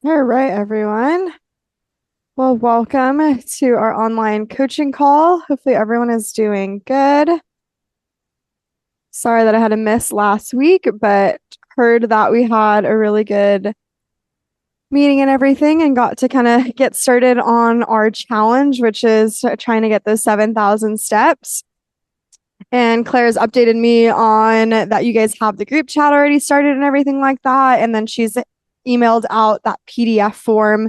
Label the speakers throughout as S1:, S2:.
S1: All right, everyone. Well, welcome to our online coaching call. Hopefully, everyone is doing good. Sorry that I had to miss last week, but heard that we had a really good meeting and everything and got to kind of get started on our challenge, which is trying to get those 7,000 steps. And Claire's updated me on that you guys have the group chat already started and everything like that. And then she's emailed out that PDF form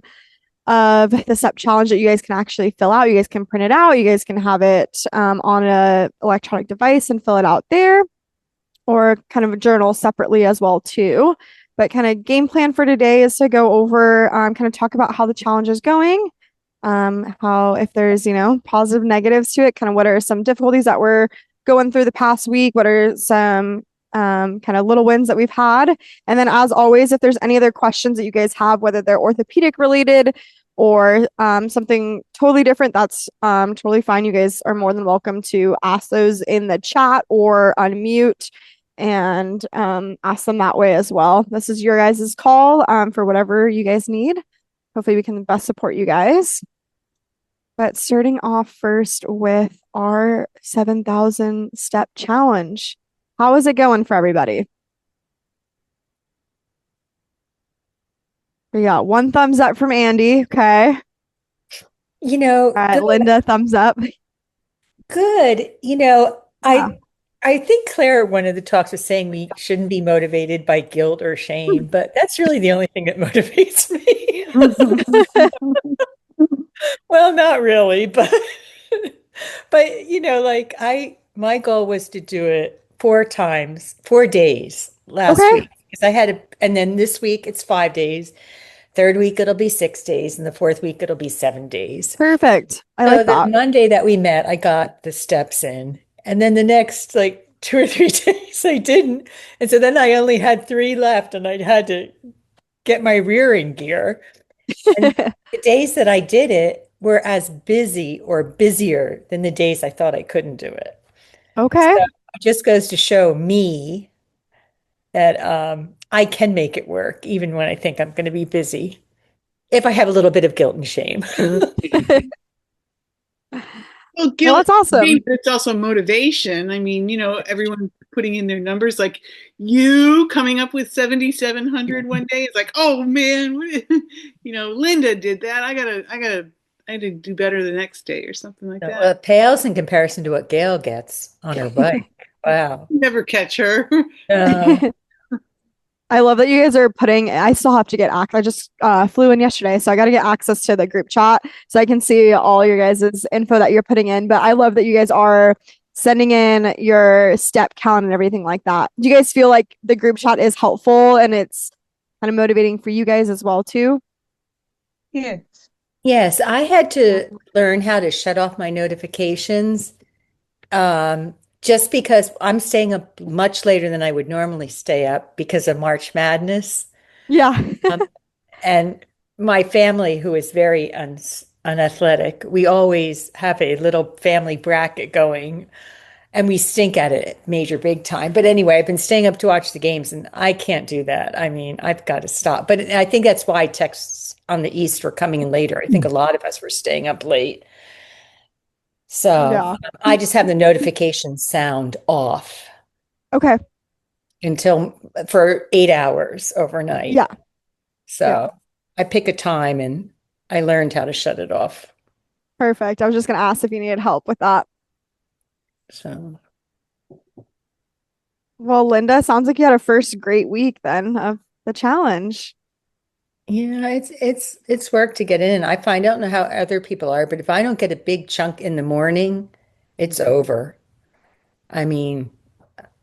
S1: of the step challenge that you guys can actually fill out. You guys can print it out. You guys can have it on a electronic device and fill it out there, or kind of a journal separately as well too. But kind of game plan for today is to go over, kind of talk about how the challenge is going, how if there's positive negatives to it, kind of what are some difficulties that we're going through the past week, what are some kind of little wins that we've had. And then, as always, if there's any other questions that you guys have, whether they're orthopedic related or something totally different, that's totally fine. You guys are more than welcome to ask those in the chat or unmute and ask them that way as well. This is your guys' call for whatever you guys need. Hopefully, we can best support you guys. But starting off first with our 7,000 step challenge. How is it going for everybody? We got one thumbs up from Andy. Okay.
S2: Good,
S1: Linda, thumbs up.
S2: good.
S1: Yeah.
S2: I think Claire, one of the talks was saying we shouldn't be motivated by guilt or shame, but that's really the only thing that motivates me. Well, not really, but like my goal was to do it 4 times, 4 days last
S1: Okay.
S2: week because I had and then this week it's 5 days. Third week it'll be 6 days, and the fourth week it'll be 7 days.
S1: Perfect. I
S2: So
S1: like
S2: the
S1: that.
S2: Monday that we met, I got the steps in. And then the next like 2 or 3 days I didn't. And so then I only had three left and I had to get my rear in gear. And the days that I did it were as busy or busier than the days I thought I couldn't do it. So
S1: Okay.
S2: it just goes to show me that I can make it work even when I think I'm going to be busy, if I have a little bit of guilt and shame.
S3: Well,
S1: Well,
S3: guilt,
S1: that's awesome.
S3: it's also motivation. I mean, everyone putting in their numbers, like you coming up with 7,700 one day. It's like, oh man, Linda did that. I had to do better the next day or something like
S2: Well,
S3: that.
S2: it pales in comparison to what Gail gets on her bike. Wow.
S3: Never catch her.
S2: Uh,
S1: I love that you guys are putting, I still have to get access. I just flew in yesterday, so I got to get access to the group chat so I can see all your guys' info that you're putting in. But I love that you guys are sending in your step count and everything like that. Do you guys feel like the group chat is helpful and it's kind of motivating for you guys as well too?
S3: Yeah.
S2: yes, I had to learn how to shut off my notifications just because I'm staying up much later than I would normally stay up because of March Madness.
S1: Yeah.
S2: Um, and my family, who is very unathletic, we always have a little family bracket going. And we stink at it major big time. But anyway, I've been staying up to watch the games and I can't do that. I mean, I've got to stop. But I think that's why texts on the East were coming in later. I think a lot of us were staying up late. So
S1: Yeah.
S2: I just have the notification sound off
S1: Okay.
S2: until for 8 hours overnight.
S1: Yeah. Yeah.
S2: So I pick a time and I learned how to shut it off.
S1: Perfect. I was just going to ask if you needed help with that.
S2: So
S1: Well, Linda, sounds like you had a first great week then of the challenge.
S2: yeah, it's work to get in. I don't know how other people are, but if I don't get a big chunk in the morning, it's over. I mean,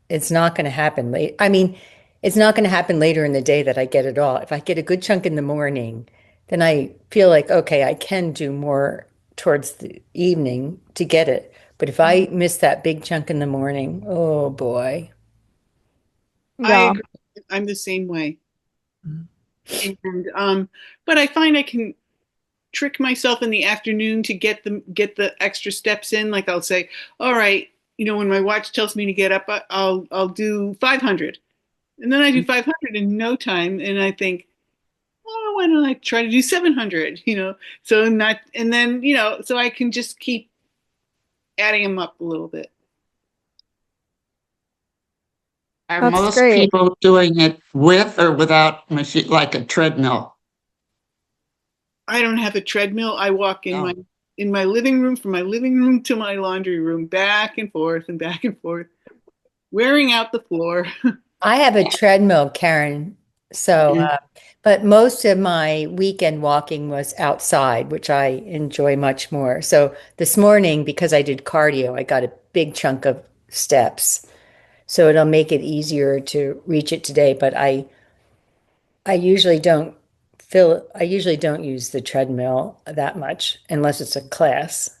S2: it's not going to happen late. I mean, it's not going to happen later in the day that I get it all. If I get a good chunk in the morning, then I feel like, okay, I can do more towards the evening to get it. But if I miss that big chunk in the morning, oh boy.
S3: I
S1: Yeah.
S3: agree. I'm the same way. And but I find I can trick myself in the afternoon to get the extra steps in. Like I'll say, all right, when my watch tells me to get up, I'll do 500. And then I do 500 in no time and I think, oh, why don't I try to do 700? So not, and then, so I can just keep adding them up a little bit.
S4: Are
S1: That's
S4: most
S1: great.
S4: people doing it with or without machine, like a treadmill?
S3: I don't have a treadmill. I walk in
S4: Oh.
S3: my living room, from my living room to my laundry room, back and back and forth, wearing out the floor.
S2: I have a treadmill, Karen. So,
S4: Mhm.
S2: but most of my weekend walking was outside, which I enjoy much more. So this morning, because I did cardio, I got a big chunk of steps. So it'll make it easier to reach it today. But I usually don't I usually don't use the treadmill that much unless it's a class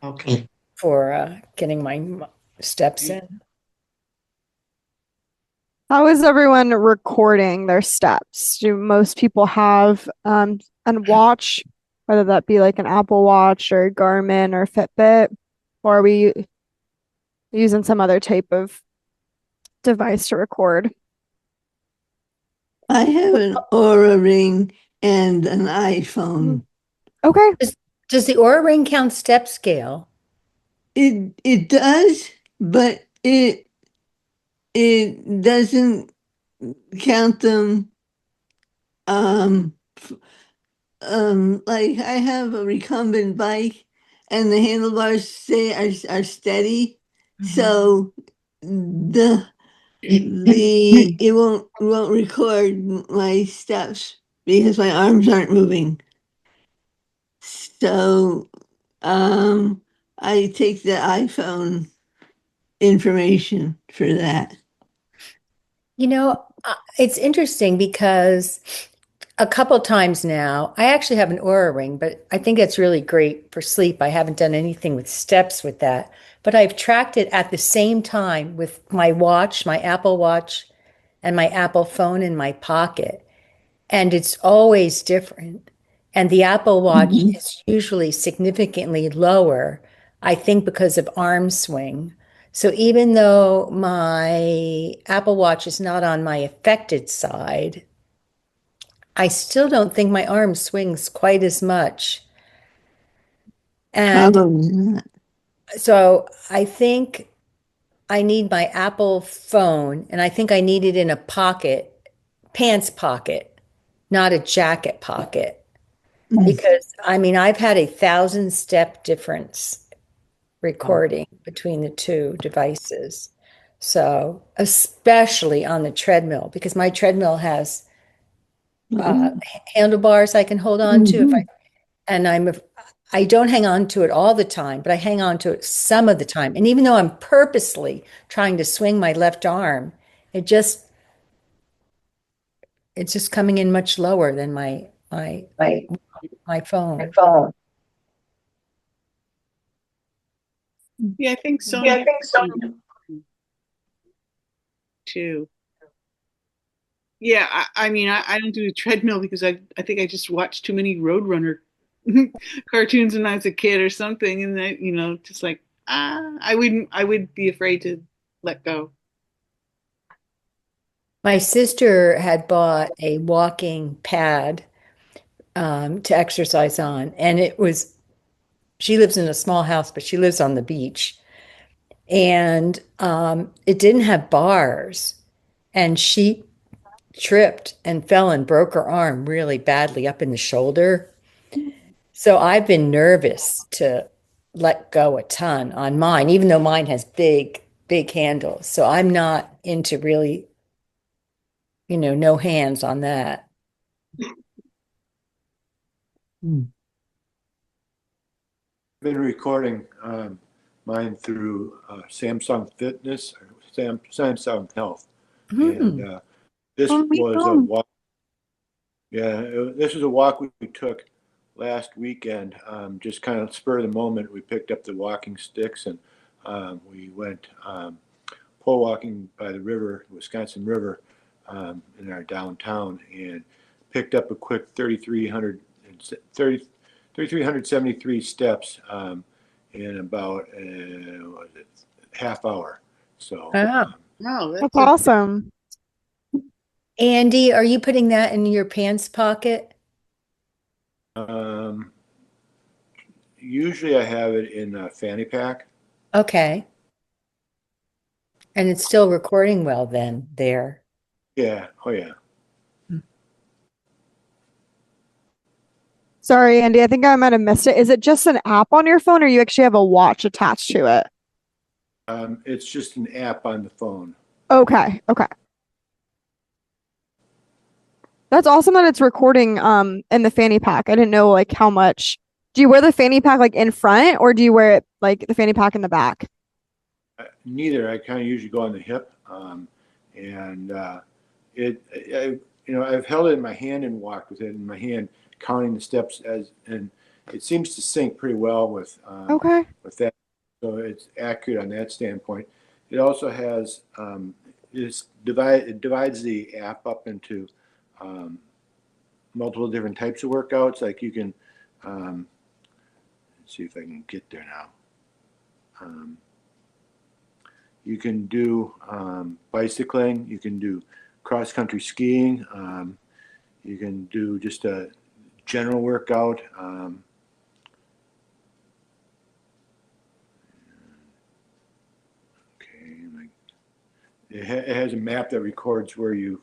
S4: Okay.
S2: for getting my steps in.
S1: How is everyone recording their steps? Do most people have a watch, whether that be like an Apple Watch or Garmin or Fitbit, or are we using some other type of device to record?
S5: I have an Aura Ring and an iPhone.
S1: Okay.
S2: Does the Oura Ring count step scale?
S5: It does, but it doesn't count them. Um, like I have a recumbent bike, and the handlebars are steady, so the it won't record my steps because my arms aren't moving. So um, I take the iPhone information for that.
S2: It's interesting because a couple times now, I actually have an Oura Ring, but I think it's really great for sleep. I haven't done anything with steps with that, but I've tracked it at the same time with my watch, my Apple Watch, and my Apple phone in my pocket. And it's always different. And the Apple Watch
S5: Mhm.
S2: is usually significantly lower, I think because of arm swing. So even though my Apple Watch is not on my affected side, I still don't think my arm swings quite as much. And
S5: Probably not.
S2: so I think I need my Apple phone, and I think I need it in a pocket, pants pocket, not a jacket pocket. Because I mean, I've had 1,000 step difference recording between the two devices. So, especially on the treadmill, because my treadmill has handlebars I can hold on to if
S5: Mhm.
S2: and I don't hang on to it all the time, but I hang on to it some of the time. And even though I'm purposely trying to swing my left arm, it just it's just coming in much lower than my phone.
S3: Yeah, I think Sonia too. Yeah, I mean, I don't do a treadmill because I think I just watched too many Roadrunner cartoons when I was a kid or something, and just like I would be afraid to let go.
S2: My sister had bought a walking pad to exercise on, and she lives in a small house, but she lives on the beach. And it didn't have bars. And she tripped and fell and broke her arm really badly up in the shoulder. So I've been nervous to let go a ton on mine, even though mine has big, big handles. So I'm not into really, no hands on that.
S6: Been recording mine through Samsung Fitness or Samsung Health, and this
S1: Oh, me
S6: was a
S1: too.
S6: walk. Yeah, this was a walk we took last weekend. Just kind of spur of the moment, we picked up the walking sticks and we went pole walking by the river, Wisconsin River, in our downtown, and picked up a quick 3,373 steps in about what was it, half hour. So
S2: Oh.
S3: Wow,
S1: That's awesome.
S2: Andy, are you putting that in your pants pocket?
S6: Um, usually I have it in a fanny pack.
S2: Okay. And it's still recording well then there.
S6: Yeah. Oh yeah.
S1: Sorry, Andy, I think I might have missed it. Is it just an app on your phone or you actually have a watch attached to it?
S6: It's just an app on the phone.
S1: Okay, okay. That's awesome that it's recording in the fanny pack. I didn't know like how much. Do you wear the fanny pack like in front or do you wear it like the fanny pack in the back?
S6: Neither. I kind of usually go on the hip, and I've held it in my hand and walked with it in my hand, counting the steps and it seems to sync pretty well
S1: Okay.
S6: with that. So it's accurate on that standpoint. It also has it divides the app up into multiple different types of workouts. Like you can let's see if I can get there now. You can do bicycling. You can do cross country skiing. You can do just a general workout. It has a map that records where you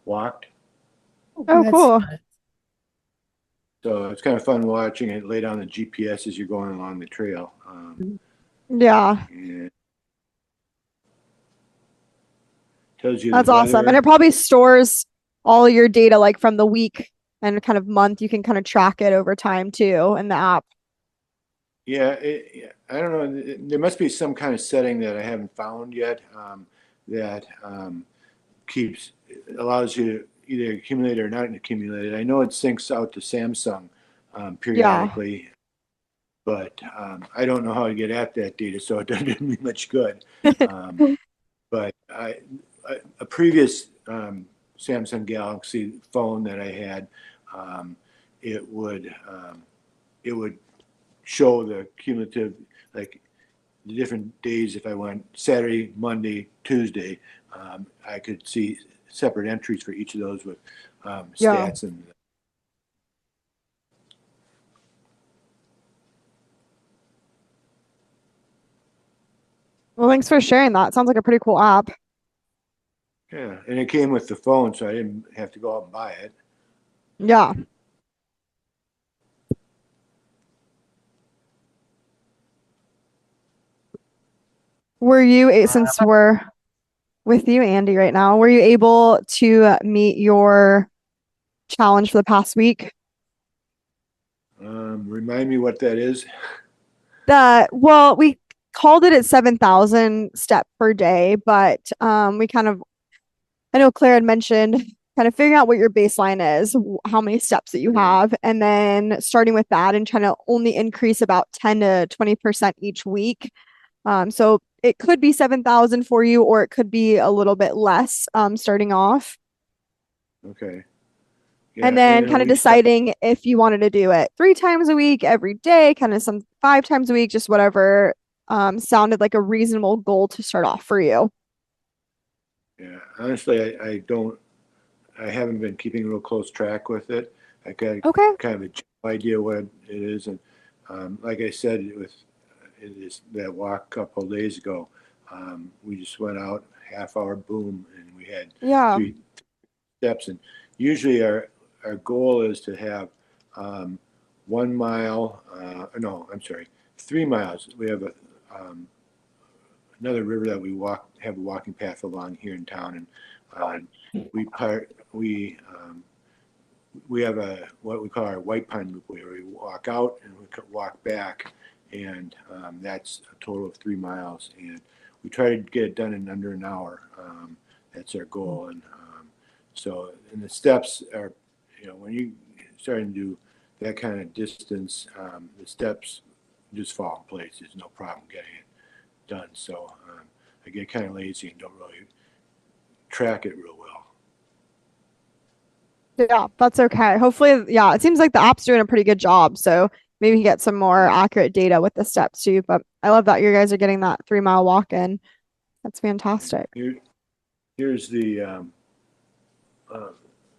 S6: walked.
S1: Oh,
S2: That's
S1: cool.
S2: fun.
S6: So it's kind of fun watching it lay down the GPS as you're going along the trail.
S1: Yeah,
S6: And tells you the
S1: that's awesome. And
S6: weather.
S1: it probably stores all your data like from the week and kind of month. You can kind of track it over time too in the app.
S6: Yeah, I don't know. There must be some kind of setting that I haven't found yet that keeps allows you to either accumulate or not accumulate it. I know it syncs out to Samsung
S1: Yeah.
S6: periodically, but I don't know how to get at that data, so it doesn't do me much good. But a previous Samsung Galaxy phone that I had, it would show the cumulative, like the different days. If I went Saturday, Monday, Tuesday, I could see separate entries for each of those with
S1: Yeah.
S6: stats and.
S1: Well, thanks for sharing that. Sounds like a pretty cool app.
S6: Yeah, and it came with the phone, so I didn't have to go out and buy it.
S1: Yeah. Since we're with you, Andy, right now, were you able to meet your challenge for the past week?
S6: Remind me what that is.
S1: Well, we called it at 7,000 step per day, but I know Claire had mentioned kind of figuring out what your baseline is, how many steps that you have, and then starting with that and trying to only increase about 10 to 20% each week. So it could be 7,000 for you, or it could be a little bit less starting off.
S6: Okay.
S1: And then kind of deciding if you wanted to do it 3 times a week, every day, kind of some 5 times a week, just whatever sounded like a reasonable goal to start off for you.
S6: Yeah, honestly, I haven't been keeping real close track with it. I got
S1: Okay.
S6: kind of a general idea what it is. And like I said, it is that walk a couple of days ago. We just went out, half hour boom, and we had
S1: Yeah.
S6: 3 steps. And usually our goal is to have 1 mile, no, I'm sorry, 3 miles. We have another river that we have a walking path along here in town, and we have what we call our White Pine Loop, where we walk out and we walk back, and that's a total of 3 miles, and we try to get it done in under an hour. That's our goal, and the steps are, when you starting to do that kind of distance, the steps just fall in place. There's no problem getting it done. So I get kind of lazy and don't really track it real well.
S1: Yeah, that's okay. Hopefully, yeah, it seems like the app's doing a pretty good job. So maybe you get some more accurate data with the steps too. But I love that you guys are getting that 3 mile walk in. That's fantastic.
S6: Here's the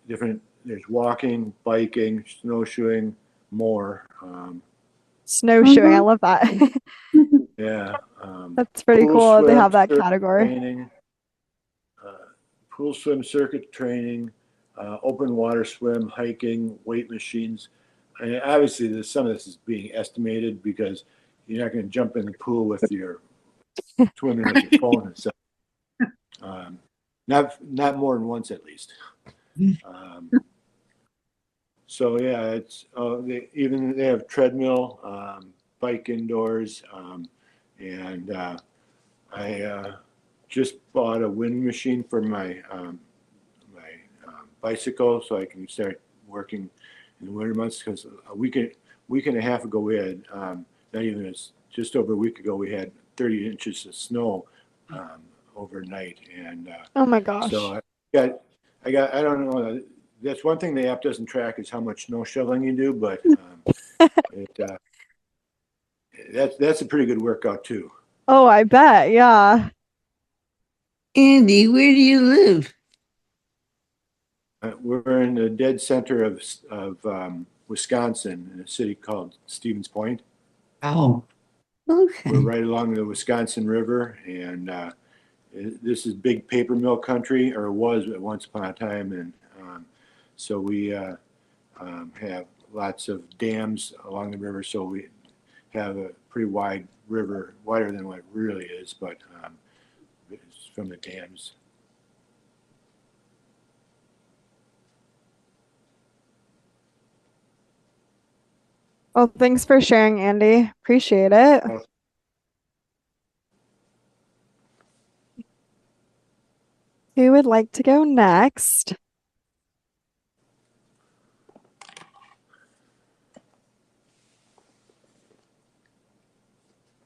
S6: different. There's walking, biking, snowshoeing, more.
S1: Snowshoeing. I love that.
S6: Yeah.
S1: That's pretty
S6: Pool
S1: cool. They
S6: swim,
S1: have that
S6: circuit
S1: category.
S6: training, pool swim, circuit training, open water swim, hiking, weight machines. And obviously, some of this is being estimated because you're not going to jump in the pool with your swimming with your phone and stuff. Not more than once at least. So yeah, it's they have treadmill, bike indoors, and I just bought a wind machine for my bicycle so I can start working in the winter months because a week and a half ago we had not even it's just over a week ago we had 30 inches of snow overnight and
S1: Oh my gosh.
S6: so I don't know that's one thing the app doesn't track is how much snow shoveling you do but that's a pretty good workout too.
S1: Oh, I bet. Yeah.
S5: Andy, where do you live?
S6: We're in the dead center of Wisconsin in a city called Stevens Point.
S4: Oh,
S5: Okay.
S6: We're right along the Wisconsin River, and this is big paper mill country, or was at once upon a time, and so we have lots of dams along the river, so we have a pretty wide river, wider than what it really is, but it's from the dams.
S1: Well, thanks for sharing, Andy. Appreciate it.
S6: Oh.
S1: Who would like to go next?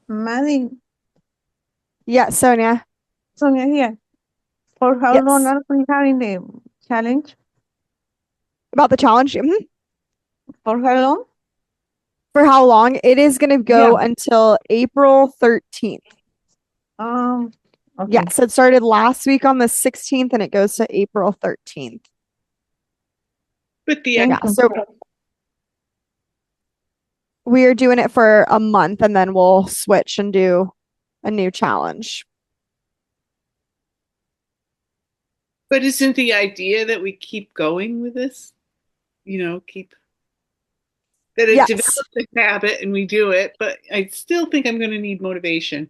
S7: Maddie,
S1: Yeah, Sonia.
S7: Sonia here. For how
S1: Yes.
S7: long are we having the challenge?
S1: About the challenge.
S7: For how long?
S1: For how long? It is going to go until April 13th.
S7: Okay.
S1: Yeah, so it started last week on the 16th and it goes to April 13th.
S3: But the
S7: Thank
S1: Yeah,
S7: you.
S1: so we are doing it for a month and then we'll switch and do a new challenge.
S3: But isn't the idea that we keep going with this? You know, that it
S1: Yes.
S3: develops a habit and we do it, but I still think I'm going to need motivation.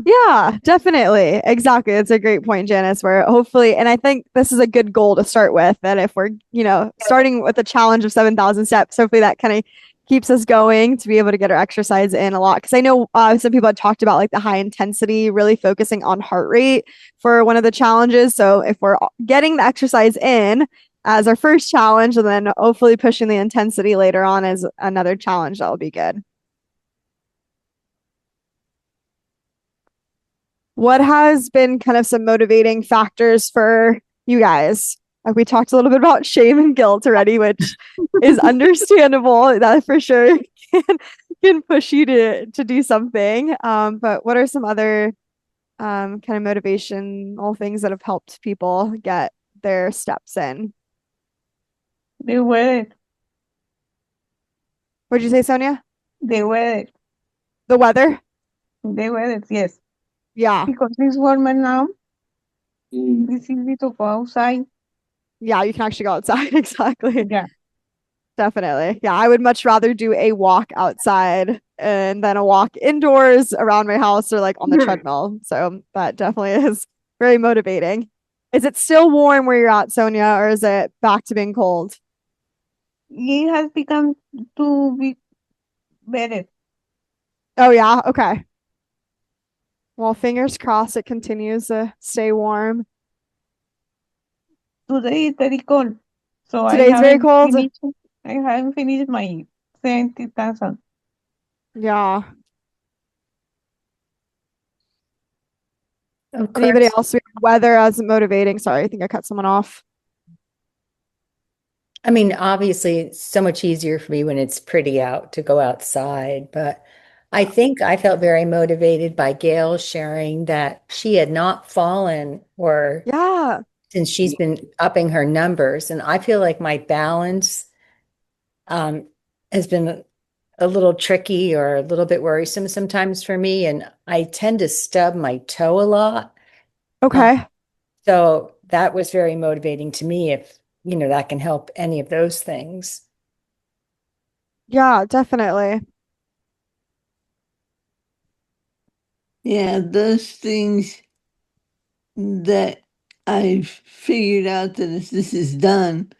S1: Yeah, definitely. Exactly. It's a great point, Janice, where hopefully, and I think this is a good goal to start with, that if we're, starting with a challenge of 7,000 steps, hopefully that kind of keeps us going to be able to get our exercise in a lot. Because I know some people had talked about like the high intensity, really focusing on heart rate for one of the challenges. So if we're getting the exercise in as our first challenge, and then hopefully pushing the intensity later on as another challenge, that will be good. What has been kind of some motivating factors for you guys? Like we talked a little bit about shame and guilt already, which is understandable. That for sure can push you to do something. But what are some other kind of motivational things that have helped people get their steps in?
S7: The weather.
S1: What'd you say, Sonia?
S7: The weather.
S1: The weather?
S7: The weather, yes.
S1: Yeah.
S7: Because it's warmer now. It's easy to go outside.
S1: Yeah, you can actually go outside. Exactly.
S7: Yeah.
S1: Definitely. Yeah, I would much rather do a walk outside and then a walk indoors around my house or like on the treadmill. So that definitely is very motivating. Is it still warm where you're at, Sonia, or is it back to being cold?
S7: It has become to be better.
S1: Oh, yeah. Okay. Well, fingers crossed it continues to stay warm.
S7: Today is very cold. So
S1: Today's very cold.
S7: I haven't finished my 70,000.
S1: Yeah.
S2: Of
S1: Anybody
S2: course.
S1: else? Weather as motivating. Sorry, I think I cut someone off.
S2: I mean, obviously, it's so much easier for me when it's pretty out to go outside, but I think I felt very motivated by Gail sharing that she had not fallen or
S1: Yeah.
S2: since she's been upping her numbers. And I feel like my balance has been a little tricky or a little bit worrisome sometimes for me. And I tend to stub my toe a lot.
S1: Okay.
S2: So that was very motivating to me if, that can help any of those things.
S1: Yeah, definitely.
S5: Yeah, those things that I've figured out that as this is done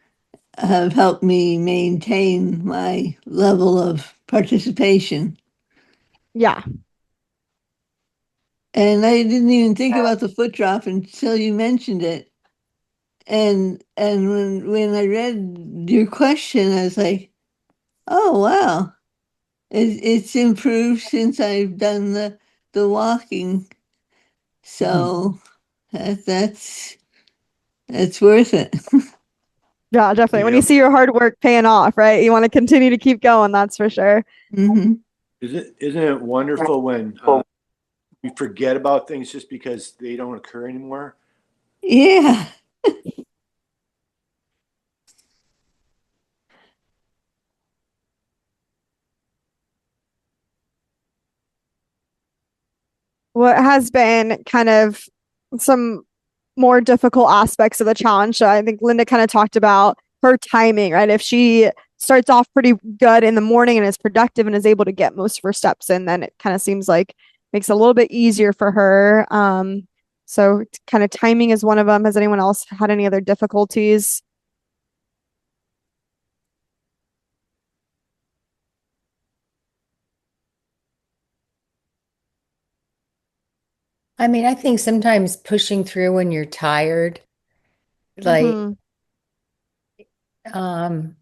S5: have helped me maintain my level of participation.
S1: Yeah.
S5: And I didn't even think about the foot drop until you mentioned it. And when I read your question, I was like, oh wow, it's improved since I've done the walking. So that's worth it.
S1: Yeah, definitely. When you
S6: Yep.
S1: see your hard work paying off, right? You want to continue to keep going, that's for sure.
S5: Hmm.
S6: Isn't it wonderful when we forget about things just because they don't occur anymore?
S5: Yeah.
S1: What has been kind of some more difficult aspects of the challenge? So I think Linda kind of talked about her timing, right? If she starts off pretty good in the morning and is productive and is able to get most of her steps in, then it kind of seems like makes it a little bit easier for her. So kind of timing is one of them. Has anyone else had any other difficulties?
S2: I mean, I think sometimes pushing through when you're tired, like,
S1: Mhm.
S2: um,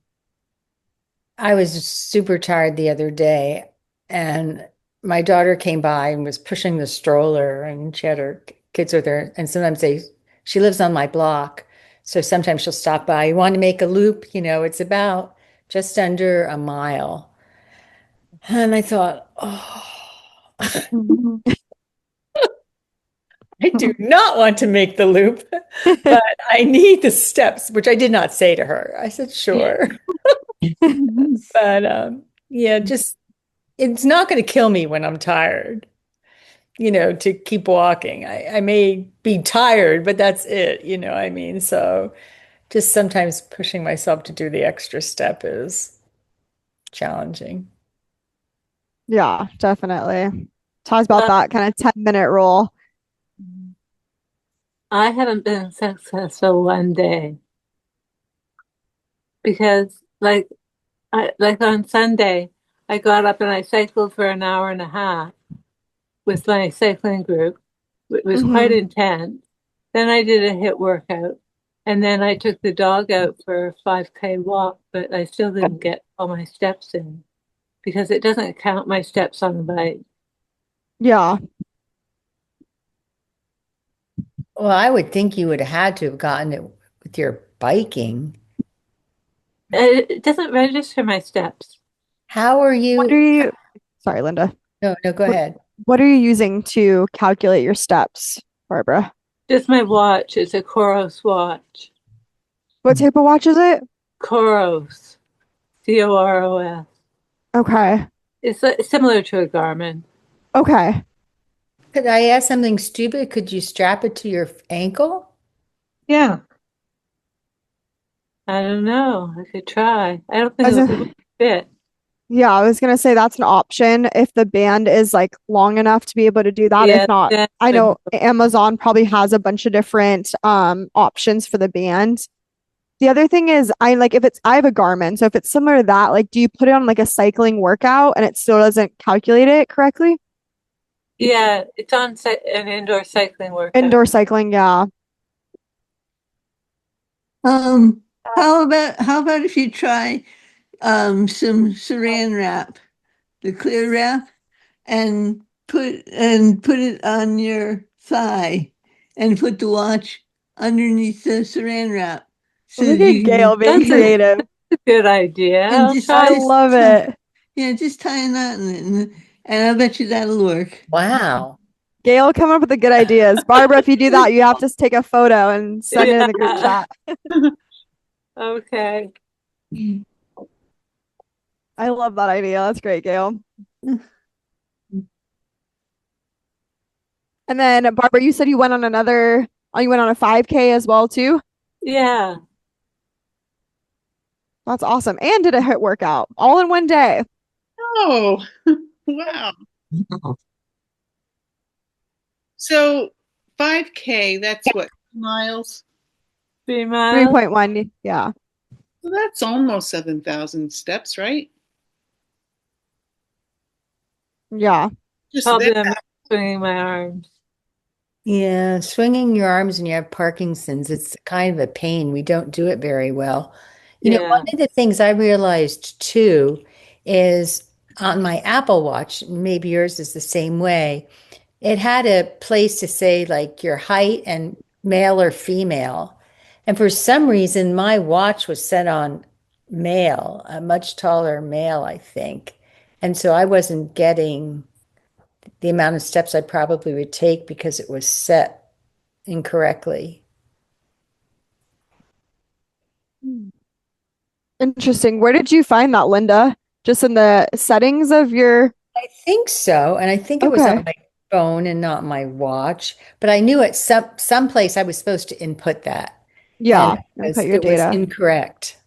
S2: I was just super tired the other day, and my daughter came by and was pushing the stroller, and she had her kids with her. And sometimes she lives on my block, so sometimes she'll stop by. You want to make a loop? It's about just under a mile. And I thought, oh, I do not want to make the loop, but I need the steps, which I did not say to her. I said, sure. But yeah, just it's not going to kill me when I'm tired, to keep walking. I may be tired, but that's it, I mean? So just sometimes pushing myself to do the extra step is challenging.
S1: Yeah, definitely. Talks about that kind of 10-minute rule.
S8: I haven't been successful one day because like on Sunday, I got up and I cycled for an hour and a half with my cycling group. It was quite
S1: Mhm.
S8: intense. Then I did a HIIT workout, and then I took the dog out for a 5K walk, but I still didn't get all my steps in because it doesn't count my steps on the bike.
S1: Yeah.
S2: Well, I would think you would have had to have gotten it with your biking.
S8: It doesn't register my steps.
S2: How are
S1: What
S2: you?
S1: are you, sorry, Linda.
S2: No, no, go
S1: What,
S2: ahead.
S1: what are you using to calculate your steps, Barbara?
S8: Just my watch. It's a Coros watch.
S1: What type of watch is it?
S8: Coros. Coros.
S1: Okay.
S8: It's similar to a Garmin.
S1: Okay.
S2: Could I ask something stupid? Could you strap it to your ankle?
S8: Yeah. I don't know. I could try. I don't think
S1: As
S8: it would
S1: in,
S8: fit.
S1: yeah, I was gonna say that's an option if the band is like long enough to be able to do that.
S8: Yeah,
S1: If not,
S8: then
S1: I
S8: I
S1: know Amazon probably has a bunch of different options for the band. The other thing is I have a Garmin, so if it's similar to that, like do you put it on like a cycling workout and it still doesn't calculate it correctly?
S8: yeah, it's on an indoor cycling workout.
S1: Indoor cycling, yeah.
S5: How about if you try some saran wrap, the clear wrap, and put it on your thigh and put the watch underneath the saran wrap so
S1: Look
S5: that
S1: at
S5: you
S1: Gail being
S8: That's a
S1: creative.
S8: good idea.
S5: and
S8: I'll
S5: just
S8: try.
S1: I love it.
S5: yeah, just tie a knot in it, and I bet you that'll work.
S2: Wow.
S1: Gail coming up with the good ideas. Barbara, if you do that, you have to take a photo and send it in the group chat.
S8: Okay.
S1: I love that idea. That's great, Gail. And then Barbara, you said you went on a 5K as well too.
S8: Yeah.
S1: That's awesome. And did a HIIT workout all in one day.
S3: Oh, wow. So 5K, that's what, miles?
S8: 3 miles.
S1: 3.1. Yeah.
S3: So that's almost 7,000 steps, right?
S1: Yeah.
S3: Just
S8: Probably
S3: that.
S8: I'm swinging my arms.
S2: Yeah, swinging your arms when you have Parkinson's, it's kind of a pain. We don't do it very well. You know, one
S8: Yeah.
S2: of the things I realized too is on my Apple Watch, maybe yours is the same way, it had a place to say like your height and male or female. And for some reason, my watch was set on male, a much taller male, I think. And so I wasn't getting the amount of steps I probably would take because it was set incorrectly.
S1: Interesting. Where did you find that, Linda? Just in the settings of your.
S2: I think so, and I think it was on
S1: Okay.
S2: my phone and not my watch, but I knew at some place I was supposed to input that,
S1: Yeah.
S2: and
S1: And put your
S2: it was
S1: data.
S2: incorrect.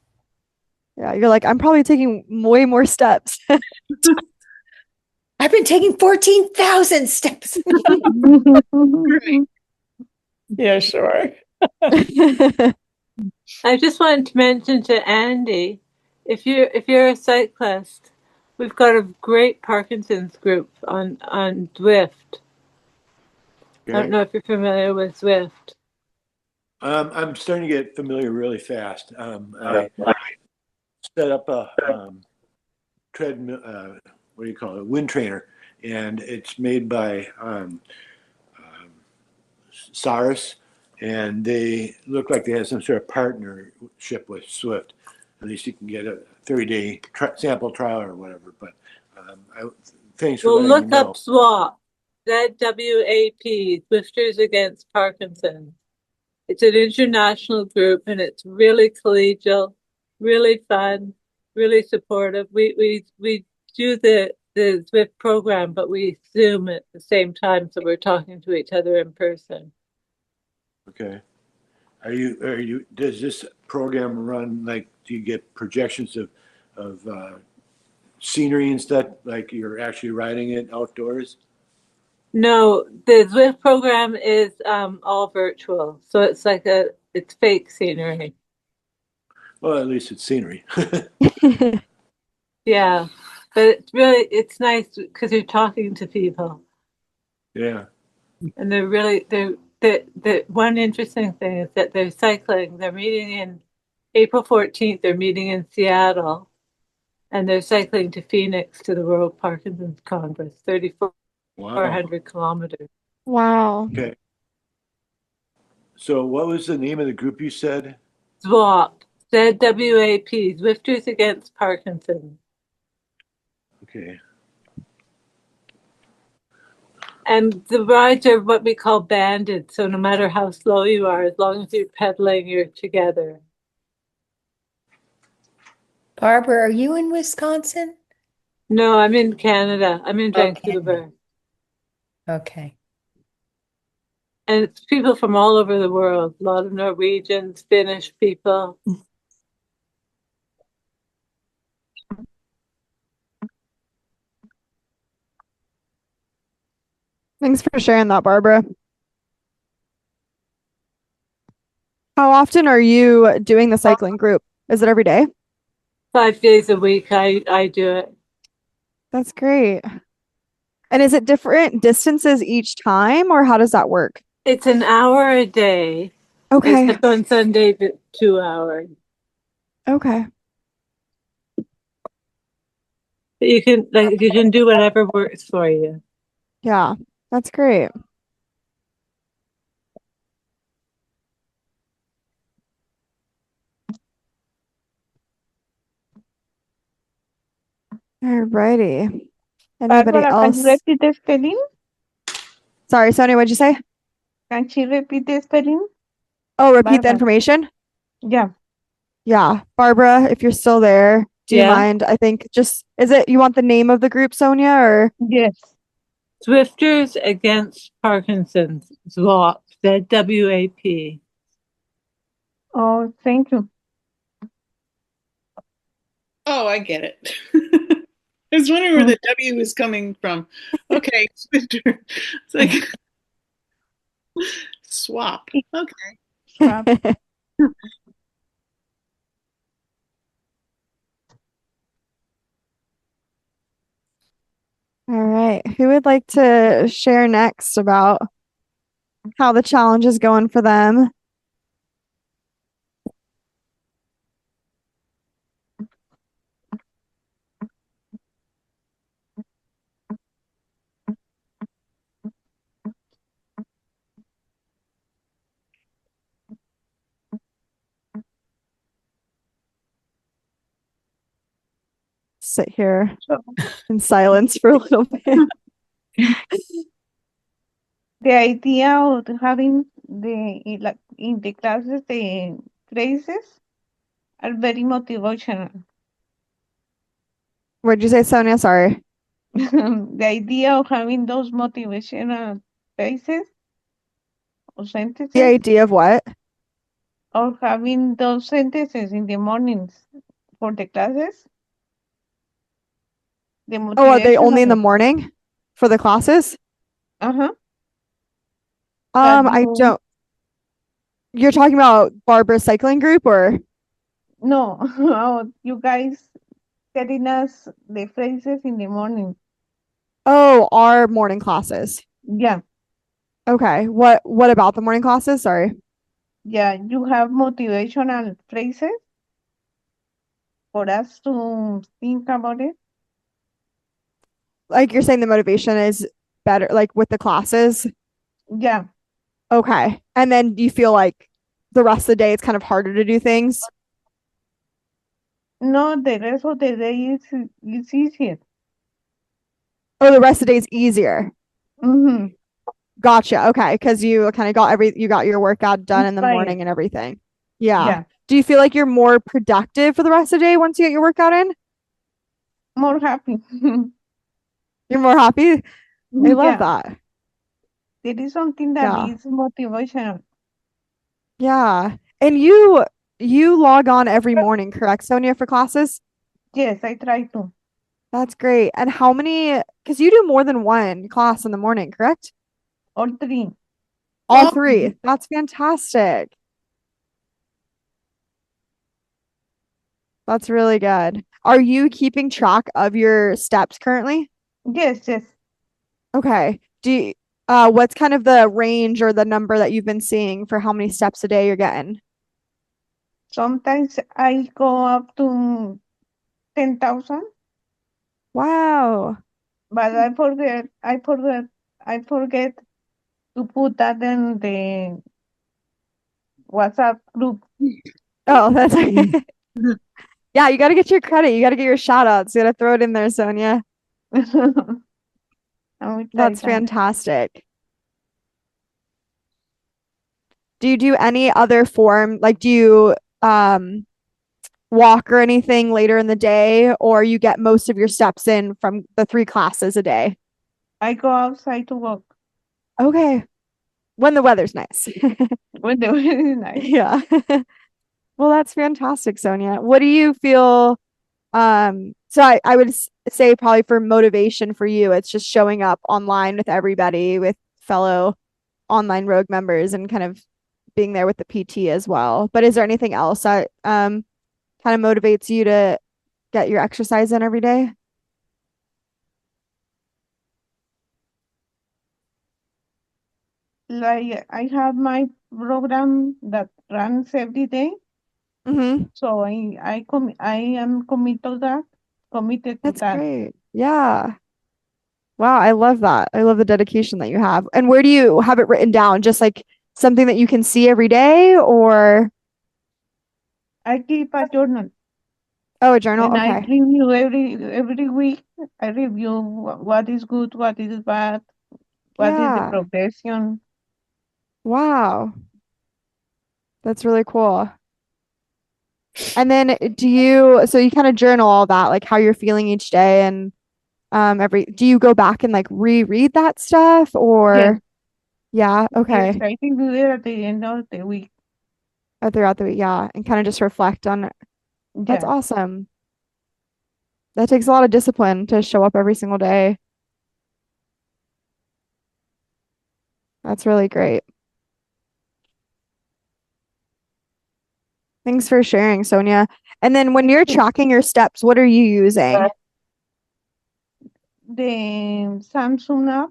S1: Yeah. You're like, I'm probably taking way more steps.
S2: I've been taking 14,000 steps.
S3: Right.
S2: Yeah, sure.
S8: I just wanted to mention to Andy, if you're a cyclist, we've got a great Parkinson's group on Zwift. I don't know if you're familiar with Zwift.
S6: I'm starting to get familiar really fast. I set up a treadmill, what do you call it, wind trainer, and it's made by Saris, and they look like they have some sort of partnership with Swift. At least you can get a 30-day sample trial or whatever. But thanks for
S8: Well,
S6: letting
S8: look
S6: me know.
S8: up SWAP, ZWAP, Zwifters Against Parkinson's. It's an international group and it's really collegial, really fun, really supportive. We do the Zwift program, but we Zoom at the same time, so we're talking to each other in person.
S6: Okay. Does this program run, like, do you get projections of scenery and stuff, like you're actually riding it outdoors?
S8: No, the Zwift program is all virtual, so it's like it's fake scenery.
S6: Well, at least it's scenery.
S8: Yeah, but it's nice because you're talking to people.
S6: Yeah.
S8: And the one interesting thing is that they're cycling. They're meeting in April 14th, they're meeting in Seattle, and they're cycling to Phoenix to the World Parkinson's Congress, 3,400 kilometers.
S1: Wow.
S6: Okay. So what was the name of the group you said?
S8: ZWAP, ZWAP, Zwifters Against Parkinson's.
S6: Okay.
S8: And the rides are what we call banded. So no matter how slow you are, as long as you're pedaling, you're together.
S2: Barbara, are you in Wisconsin?
S8: No, I'm in Canada. I'm in Vancouver.
S2: Okay.
S8: And it's people from all over the world. A lot of Norwegians, Finnish people.
S1: Thanks for sharing that, Barbara. How often are you doing the cycling group? Is it every day?
S8: 5 days a week, I do it.
S1: That's great. And is it different distances each time, or how does that work?
S8: It's an hour a day.
S1: Okay.
S8: Except on Sunday, 2 hours.
S1: Okay.
S8: But you can do whatever works for you.
S1: Yeah, that's great. Alrighty. Anybody
S7: Barbara, can
S1: else?
S7: you repeat the spelling?
S1: Sorry, Sonia, what'd you say?
S7: Can she repeat the spelling?
S1: Oh, repeat the
S7: Barbara.
S1: information?
S7: Yeah.
S1: Yeah. Barbara, if you're still there, do you
S8: Yeah.
S1: mind? I think just, is it, you want the name of the group, Sonia, or?
S7: Yes.
S8: Swifters Against Parkinson's, ZWAP, ZWAP.
S7: Oh, thank you.
S3: Oh, I get it. I was wondering where the W was coming from. Okay, Twitter. It's like swap. Okay.
S7: Swap.
S1: All right. Who would like to share next about how the challenge is going for them? Sit here
S7: So
S1: in silence for a little bit.
S7: the idea of having like in the classes the phrases are very motivational.
S1: What'd you say, Sonia? Sorry.
S7: The idea of having those motivational phrases or
S1: The
S7: sentences,
S1: idea of what?
S7: or having those sentences in the mornings for the classes. The
S1: Oh, are they only in the
S7: motivational.
S1: morning for the classes?
S7: Uh-huh. That
S1: I
S7: you
S1: don't. You're talking about Barbara's cycling group, or?
S7: no, oh, you guys getting us the phrases in the morning.
S1: Oh, our morning classes.
S7: Yeah,
S1: Okay. What about the morning classes? Sorry.
S7: yeah, you have motivational phrases for us to think about it.
S1: Like you're saying the motivation is better, like with the classes.
S7: Yeah,
S1: Okay. And then do you feel like the rest of the day it's kind of harder to do things?
S7: no, the rest of the day is easier.
S1: Oh, the rest of the day is easier.
S7: Mm-hmm.
S1: Gotcha. Okay. Because you kind of you got your workout done in the
S7: Inspired.
S1: morning and everything. Yeah.
S7: Yeah,
S1: Do you feel like you're more productive for the rest of the day once you get your workout in?
S7: more happy.
S1: You're more happy? I love
S7: Yeah,
S1: that.
S7: there is something that
S1: Yeah.
S7: is motivational.
S1: Yeah. And you log on every morning, correct, Sonia, for classes?
S7: Yes, I try to.
S1: That's great. And how many, because you do more than one class in the morning, correct?
S7: All three.
S1: All
S3: Oh,
S1: three. That's fantastic. That's really good. Are you keeping track of your steps currently?
S7: Yes, yes.
S1: Okay. What's kind of the range or the number that you've been seeing for how many steps a day you're getting?
S7: Sometimes I go up to 10,000,
S1: Wow.
S7: but I forget to put that in the WhatsApp group.
S1: Oh, that's okay. Yeah, you got to get your credit. You got to get your shout outs. You got to throw it in there, Sonia.
S7: I will try
S1: That's
S7: that.
S1: fantastic. Do you do any other form? Like, do you walk or anything later in the day, or you get most of your steps in from the 3 classes a day?
S7: I go outside to walk
S1: Okay. When the weather's nice.
S7: when the weather is nice.
S1: Yeah. Well, that's fantastic, Sonia. What do you feel? So I would say probably for motivation for you, it's just showing up online with everybody, with fellow online Rogue members and kind of being there with the PT as well. But is there anything else that kind of motivates you to get your exercise in every day?
S7: Like I have my program that runs every day,
S1: Mm-hmm.
S7: so I am committed to
S1: That's
S7: that.
S1: great. Yeah. Wow, I love that. I love the dedication that you have. And where do you have it written down? Just like something that you can see every day, or
S7: I keep a journal
S1: oh, a journal?
S7: and I
S1: Okay.
S7: review every week. I review what is good, what is bad, what is the
S1: Yeah.
S7: progression.
S1: Wow. That's really cool. And then so you kind of journal all that, like how you're feeling each day and do you go back and like reread that stuff
S7: Yes,
S1: or yeah,
S7: yes,
S1: okay.
S7: I think do that at the end of the week.
S1: Throughout the week, yeah, and kind of just reflect on it. That's
S7: Yeah,
S1: awesome. That takes a lot of discipline to show up every single day. That's really great. Thanks for sharing, Sonia. And then when you're tracking your steps, what are you using?
S7: the Samsung app.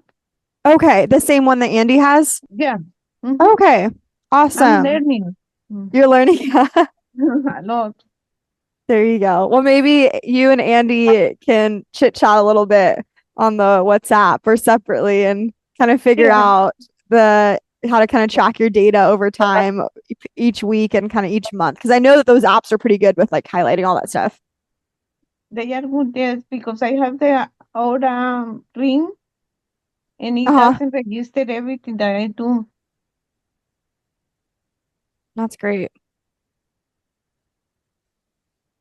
S1: Okay, the same one that Andy has?
S7: Yeah. Mhm.
S1: Okay,
S7: I'm
S1: awesome.
S7: learning
S1: You're learning.
S7: a lot.
S1: There you go. Well, maybe you and Andy can chit chat a little bit on the WhatsApp or separately and kind of figure
S7: Yeah,
S1: out how to kind of track your data over time each week and kind of each month. Because I know that those apps are pretty good with like highlighting all that stuff.
S7: they are good, yes, because I have the Aura ring and it
S1: Uh-huh.
S7: doesn't register everything that I do.
S1: That's great.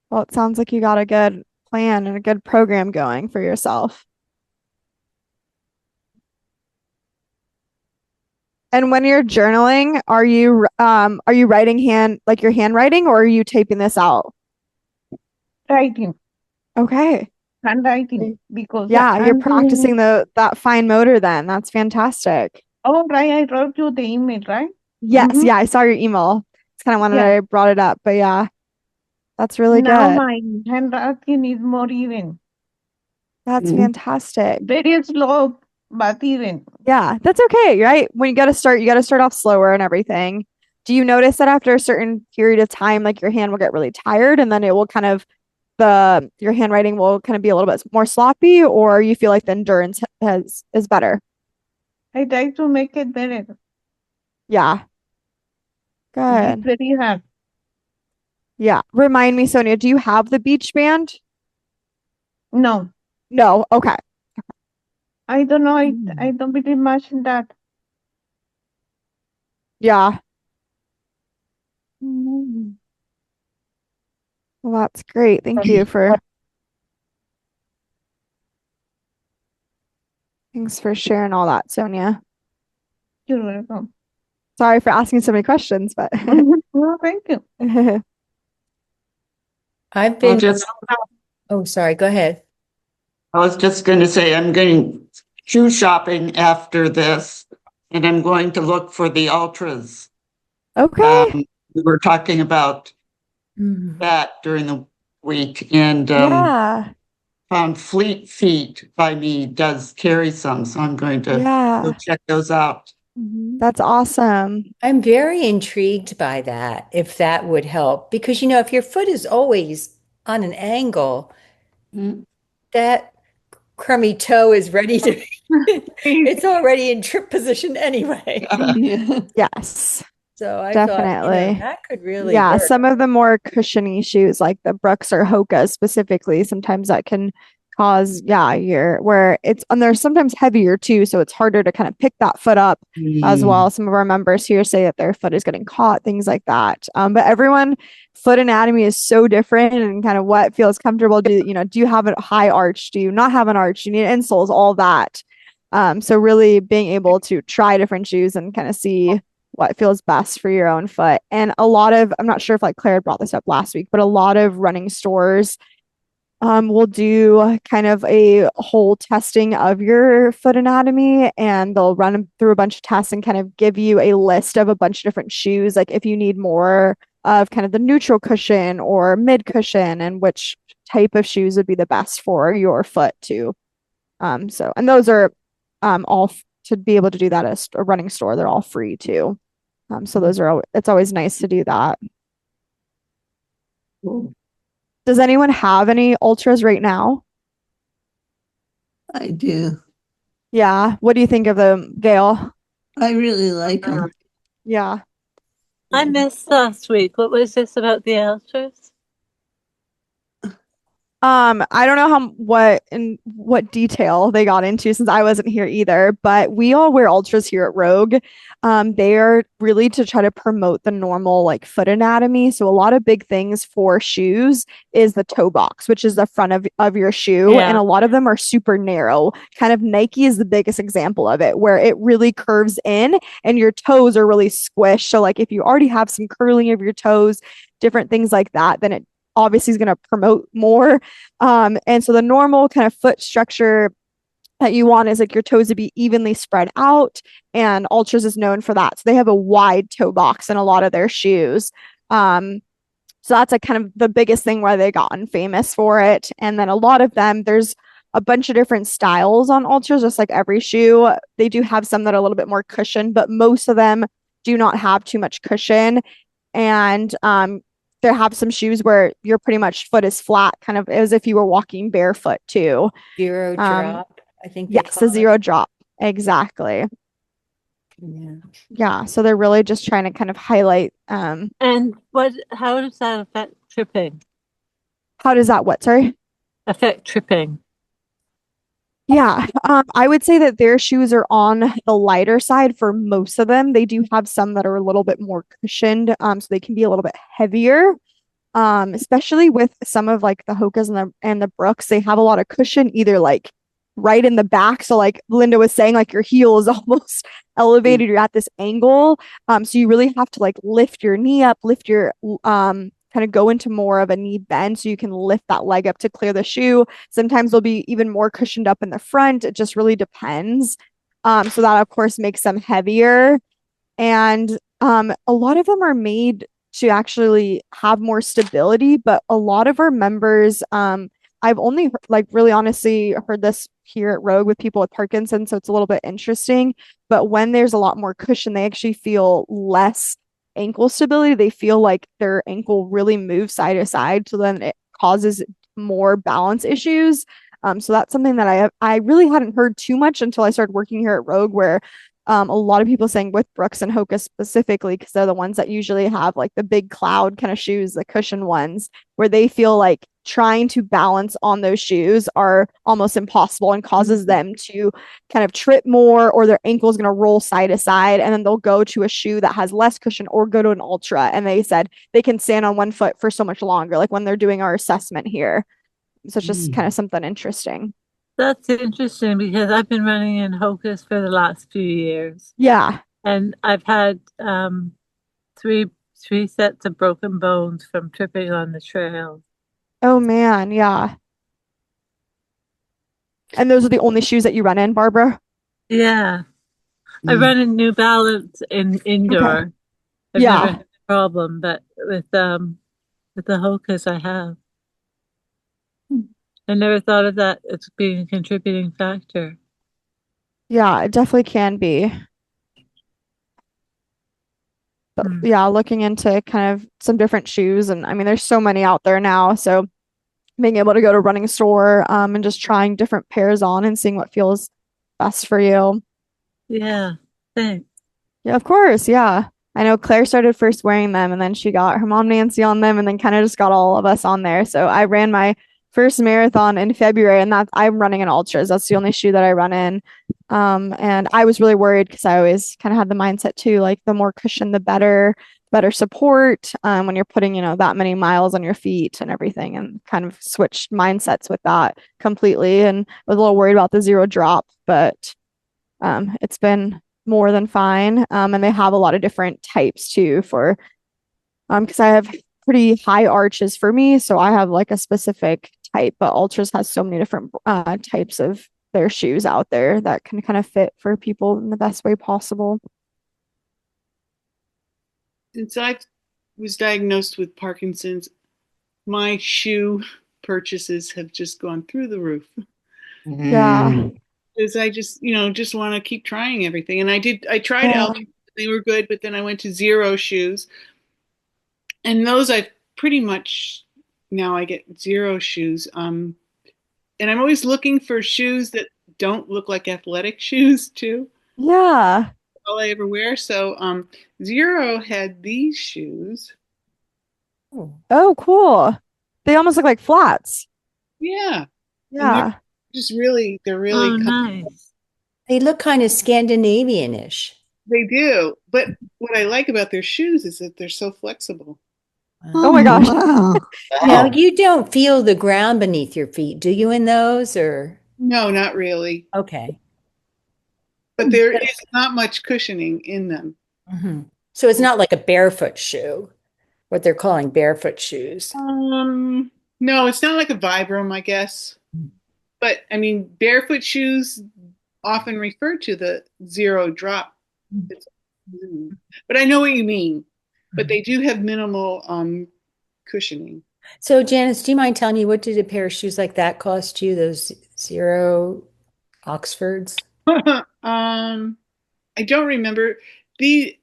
S1: Well, it sounds like you got a good plan and a good program going for yourself. And when you're journaling, are you writing your handwriting or are you taping this out?
S7: Writing,
S1: Okay.
S7: handwriting, because
S1: Yeah, you're
S7: I'm doing.
S1: practicing that fine motor then. That's fantastic.
S7: Oh, right, I wrote you the email, right?
S1: Yes,
S7: Mm-hmm.
S1: yeah, I saw your email. It's kind of wanted
S7: Yeah.
S1: I brought it up, but yeah, that's really
S7: Now
S1: good.
S7: my handwriting is more even.
S1: That's
S5: Mm.
S1: fantastic.
S7: Very slow, but even.
S1: Yeah, that's okay, right? When you got to start off slower and everything. Do you notice that after a certain period of time, like your hand will get really tired and then it will kind of your handwriting will kind of be a little bit more sloppy, or you feel like the endurance is better?
S7: I try to make it better.
S1: Yeah,
S7: It's
S1: good.
S7: very hard.
S1: Yeah. Remind me, Sonia, do you have the beach band?
S7: No,
S1: No. Okay.
S7: I don't know. I don't believe much in that.
S1: Yeah. Well, that's great. Thanks for sharing all that, Sonia.
S7: You're welcome.
S1: Sorry for asking so many questions, but
S7: No, thank you.
S2: I've
S4: I'll
S2: been,
S4: just,
S2: oh, sorry, go ahead.
S4: I was just going to say, I'm going shoe shopping after this, and I'm going to look for the ultras.
S1: okay.
S4: We were talking about
S2: Mhm.
S4: that during the week, and
S1: Yeah.
S4: found Fleet Feet by me does carry some, so I'm going to go
S1: Yeah.
S4: check those out.
S1: That's awesome.
S2: I'm very intrigued by that, if that would help, because if your foot is always on an angle, that crummy toe is ready to, it's already in trip position anyway.
S5: Yeah.
S1: Yes,
S2: So I thought,
S1: definitely.
S2: that could really
S1: Yeah,
S2: work.
S1: some of the more cushiony shoes, like the Brooks or Hoka specifically, sometimes that can cause, and they're sometimes heavier too, so it's harder to kind of pick that foot up as well. Some of our members here say that their foot is getting caught, things like that. But everyone, foot anatomy is so different and kind of what feels comfortable. Do you have a high arch? Do you not have an arch? Do you need insoles? All that. So really being able to try different shoes and kind of see what feels best for your own foot. And I'm not sure if like Claire brought this up last week, but a lot of running stores will do kind of a whole testing of your foot anatomy, and they'll run through a bunch of tests and kind of give you a list of a bunch of different shoes. Like if you need more of kind of the neutral cushion or mid cushion and which type of shoes would be the best for your foot too. And those are all to be able to do that at a running store, they're all free too. So it's always nice to do that. Does anyone have any ultras right now?
S5: I do.
S1: Yeah. What do you think of them, Gail?
S5: I really like them.
S1: Yeah.
S8: I missed last week. What was this about the ultras?
S1: I don't know what detail they got into since I wasn't here either, but we all wear Ultras here at Rogue. They are really to try to promote the normal like foot anatomy. So a lot of big things for shoes is the toe box, which is the front of your shoe, and
S8: Yeah.
S1: a lot of them are super narrow. Kind of Nike is the biggest example of it, where it really curves in and your toes are really squished. So like if you already have some curling of your toes, different things like that, then it obviously is going to promote more. And so the normal kind of foot structure that you want is like your toes to be evenly spread out, and Ultras is known for that. So they have a wide toe box in a lot of their shoes. So that's like kind of the biggest thing why they gotten famous for it. And then a lot of them, there's a bunch of different styles on Ultras, just like every shoe. They do have some that are a little bit more cushioned, but most of them do not have too much cushion. And they have some shoes where your pretty much foot is flat, kind of as if you were walking barefoot too.
S2: Zero
S1: Um,
S2: drop, I think they
S1: yes, the
S2: call it.
S1: zero drop. Exactly.
S2: Yeah.
S1: Yeah. So they're really just trying to kind of highlight
S8: And how does that affect tripping?
S1: how does that what, sorry?
S8: Affect tripping.
S1: Yeah, I would say that their shoes are on the lighter side for most of them. They do have some that are a little bit more cushioned, so they can be a little bit heavier. Especially with some of like the Hokas and the Brooks, they have a lot of cushion, either like right in the back. So like Linda was saying, like your heel is almost elevated, you're at this angle. So you really have to like lift your knee up, lift your kind of go into more of a knee bend so you can lift that leg up to clear the shoe. Sometimes they'll be even more cushioned up in the front. It just really depends. So that of course makes them heavier. And a lot of them are made to actually have more stability, but a lot of our members, I've only like really honestly heard this here at Rogue with people with Parkinson's, so it's a little bit interesting. But when there's a lot more cushion, they actually feel less ankle stability. They feel like their ankle really moves side to side, so then it causes more balance issues. So that's something that I really hadn't heard too much until I started working here at Rogue, where a lot of people saying with Brooks and Hoka specifically, because they're the ones that usually have like the big cloud kind of shoes, the cushion ones, where they feel like trying to balance on those shoes are almost impossible and causes them to kind of trip more, or their ankle is going to roll side to side. And then they'll go to a shoe that has less cushion or go to an Ultra. And they said they can stand on one foot for so much longer, like when they're doing our assessment here. So it's just kind of something interesting.
S8: That's interesting because I've been running in Hocus for the last few years,
S1: Yeah.
S8: and I've had three sets of broken bones from tripping on the trail.
S1: Oh man. Yeah. And those are the only shoes that you run in, Barbara?
S8: Yeah, I run in New Balance in indoor. I've
S1: Yeah.
S8: never had a problem, but with the Hokas I have. I never thought of that as being a contributing factor.
S1: Yeah, it definitely can be. But yeah, looking into kind of some different shoes, and I mean there's so many out there now, so being able to go to a running store and just trying different pairs on and seeing what feels best for you.
S8: Yeah, thanks.
S1: Yeah, of course. Yeah. I know Claire started first wearing them, and then she got her mom Nancy on them, and then kind of just got all of us on there. So I ran my first marathon in February, and I'm running in Ultras. That's the only shoe that I run in. And I was really worried because I always kind of had the mindset too, like the more cushion, the better support when you're putting, that many miles on your feet and everything, and kind of switched mindsets with that completely. And was a little worried about the zero drop, but it's been more than fine. And they have a lot of different types too for because I have pretty high arches for me, so I have like a specific type, but Ultras has so many different types of their shoes out there that can kind of fit for people in the best way possible.
S3: Since I was diagnosed with Parkinson's, my shoe purchases have just gone through the roof.
S1: Yeah.
S3: Because I just want to keep trying everything. And I tried Altra, they were good, but then I went to Zero shoes. And those I pretty much, now I get Zero shoes. And I'm always looking for shoes that don't look like athletic shoes too.
S1: Yeah.
S3: All I ever wear. So Zero had these shoes.
S1: Oh, cool. They almost look like flats.
S3: Yeah. And
S1: Yeah.
S3: they're really,
S8: Oh, nice.
S2: They look kind of Scandinavian-ish.
S3: they do. But what I like about their shoes is that they're so flexible.
S1: Oh my gosh.
S5: Wow.
S2: Now,
S4: Wow.
S2: you don't feel the ground beneath your feet, do you, in those, or?
S3: No, not really.
S2: Okay.
S3: But there is not much cushioning in them.
S2: Mhm. So it's not like a barefoot shoe, what they're calling barefoot shoes.
S3: No, it's not like a Vibram, I guess. But I mean, barefoot shoes often refer to the zero drop. It's- But I know what you mean. But they do have minimal cushioning.
S2: So, Janice, do you mind telling me what did a pair of shoes like that cost you, those zero Oxfords?
S3: I don't remember the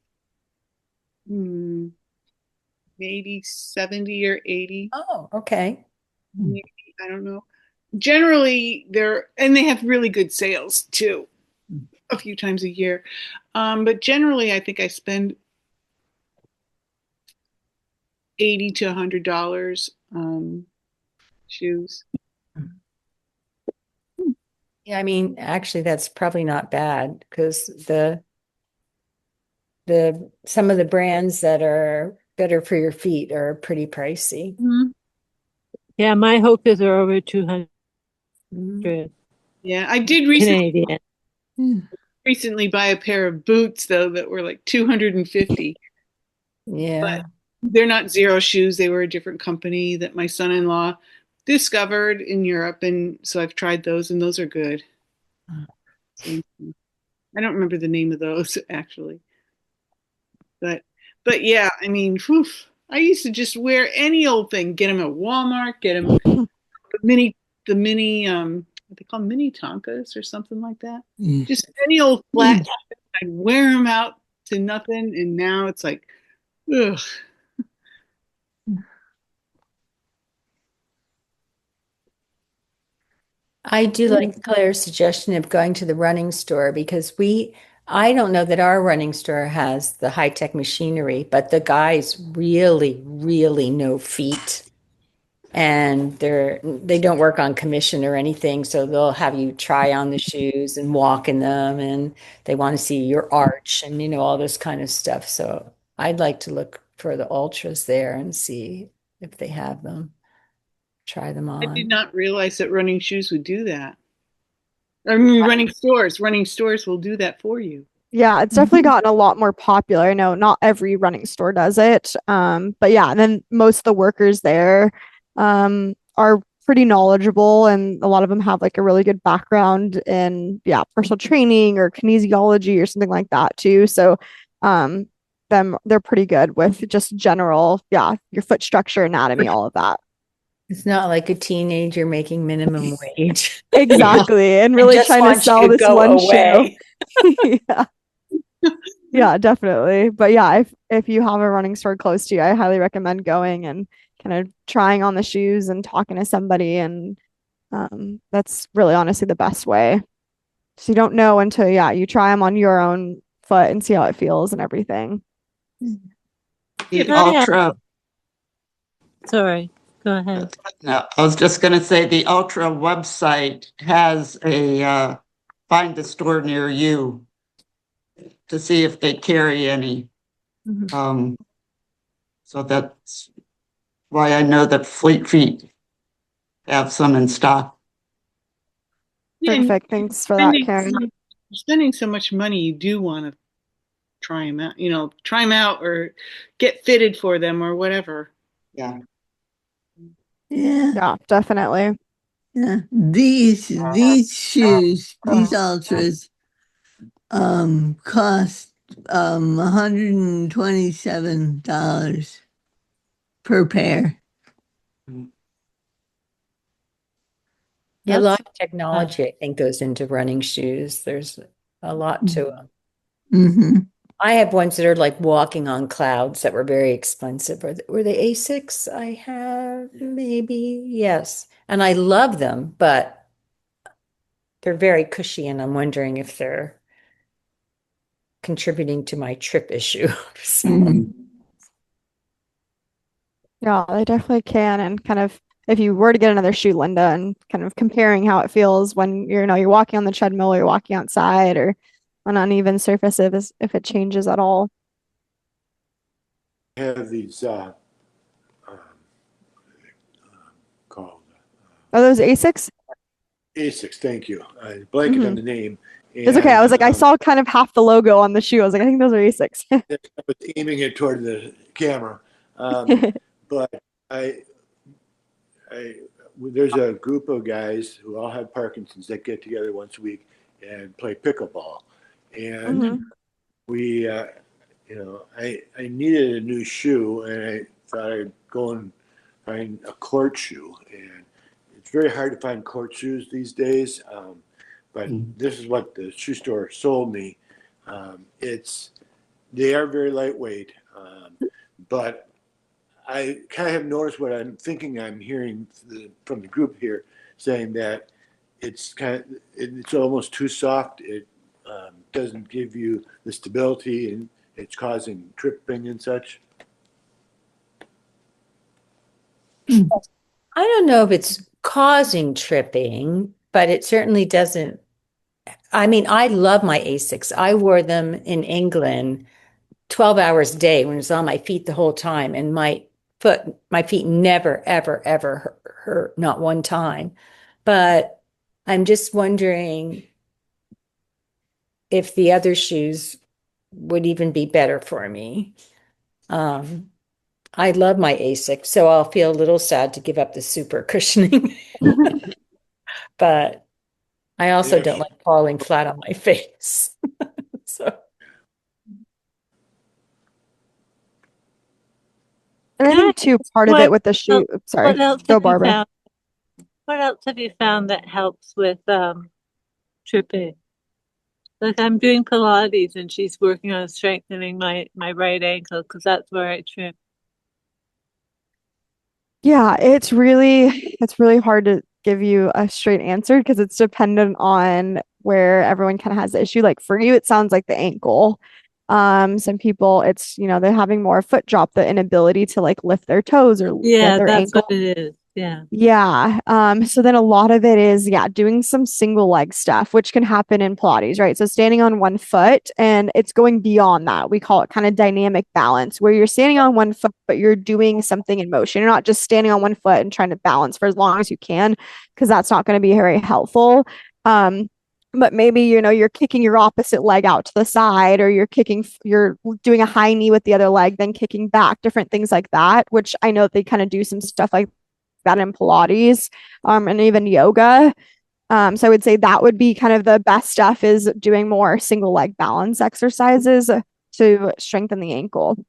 S3: maybe 70 or 80.
S2: Oh, okay.
S3: Maybe, I don't know. Generally, they have really good sales too, a few times a year. But generally, I think I spend 80 to $100 shoes.
S2: Yeah, I mean, actually, that's probably not bad because some of the brands that are better for your feet are pretty pricey.
S8: Yeah, my Hokas are over 200
S3: Yeah, I did
S8: Canadian.
S3: recently buy a pair of boots though that were like 250.
S2: Yeah.
S3: But they're not Zero shoes. They were a different company that my son-in-law discovered in Europe, and so I've tried those, and those are good. I don't remember the name of those actually, but yeah, I mean, whew, I used to just wear any old thing, get them at Walmart, get them the mini what they call mini Tonkas or something like that. Just any old flat. I'd wear them out to nothing, and now it's like, ugh.
S2: I do like Claire's suggestion of going to the running store because I don't know that our running store has the high-tech machinery, but the guys really, really know feet. And they don't work on commission or anything, so they'll have you try on the shoes and walk in them, and they want to see your arch and all this kind of stuff. So I'd like to look for the ultras there and see if they have them. Try them
S3: I did
S2: on.
S3: not realize that running shoes would do that. I mean, running stores will do that for you.
S1: Yeah, it's definitely gotten a lot more popular. I know not every running store does it. But yeah, and then most of the workers there are pretty knowledgeable, and a lot of them have like a really good background in personal training or kinesiology or something like that too. So they're pretty good with just general, your foot structure, anatomy, all of that.
S2: It's not like a teenager making minimum wage.
S1: Exactly. And really
S2: just
S1: trying to
S2: want you
S1: sell
S2: to
S1: this
S2: go
S1: one
S2: away.
S1: shoe. Yeah. Yeah, definitely. But yeah, if you have a running store close to you, I highly recommend going and kind of trying on the shoes and talking to somebody. And that's really honestly the best way. So you don't know until you try them on your own foot and see how it feels and everything.
S4: The
S8: Oh, yeah.
S4: Ultra,
S8: Sorry, go ahead.
S4: no, I was just going to say the Ultra website has a find a store near you to see if they carry any. So that's why I know that Fleet Feet have some in stock.
S3: Yeah, and
S1: Perfect. Thanks for that, Karen.
S3: spending so much money, you do want to try them out, try them out or get fitted for them or whatever.
S4: Yeah.
S5: Yeah.
S1: Yeah, definitely.
S5: Yeah. These shoes, these ultras, cost $127 per pair.
S2: Yeah, a lot of technology, I think, goes into running shoes. There's a lot to them.
S5: Mm-hmm.
S2: I have ones that are like walking on clouds that were very expensive. Were they Asics? I have maybe, yes. And I love them, but they're very cushy, and I'm wondering if they're contributing to my trip issue. So,
S5: Mm-hmm.
S1: Yeah, they definitely can. And kind of if you were to get another shoe, Linda, and kind of comparing how it feels when you're walking on the treadmill or you're walking outside or on uneven surfaces, if it changes at all.
S6: Have these called
S1: Are those Asics?
S6: Asics. Thank you. I blanked on the name.
S1: It's okay. I was like, I saw kind of half the logo on the shoe. I was like, I think those are Asics.
S6: I was aiming it toward the camera, but there's a group of guys who all have Parkinson's that get together once a week and play pickleball, and we, I needed a new shoe, and I thought I'd go and find a court shoe, and it's very hard to find court shoes these days. But this is what the shoe store sold me. They are very lightweight, but I kind of have noticed what I'm thinking. I'm hearing from the group here saying that it's almost too soft. It doesn't give you the stability, and it's causing tripping and such.
S2: I don't know if it's causing tripping, but it certainly doesn't. I mean, I love my Asics. I wore them in England 12 hours a day when it was on my feet the whole time, and my feet never, ever, ever hurt, not one time. But I'm just wondering if the other shoes would even be better for me. I love my Asics, so I'll feel a little sad to give up the super cushioning. But I also don't like falling flat on my face. So.
S1: And I think too, part of it with the shoe. Sorry, go Barbara.
S8: What else have you found that helps with tripping? Like I'm doing Pilates and she's working on strengthening my right ankle because that's where I trip.
S1: Yeah, it's really hard to give you a straight answer because it's dependent on where everyone kind of has the issue. Like for you, it sounds like the ankle. Some people it's they're having more foot drop, the inability to like lift their toes or
S8: Yeah,
S1: their
S8: that's
S1: ankle.
S8: what it is. Yeah.
S1: Yeah. So then a lot of it is, doing some single leg stuff, which can happen in Pilates, right? So standing on one foot and it's going beyond that. We call it kind of dynamic balance, where you're standing on one foot, but you're doing something in motion. You're not just standing on one foot and trying to balance for as long as you can, because that's not going to be very helpful. But maybe, you're kicking your opposite leg out to the side, or you're doing a high knee with the other leg, then kicking back, different things like that, which I know they kind of do some stuff like that in Pilates, and even yoga. So I would say that would be kind of the best stuff, is doing more single leg balance exercises to strengthen the ankle.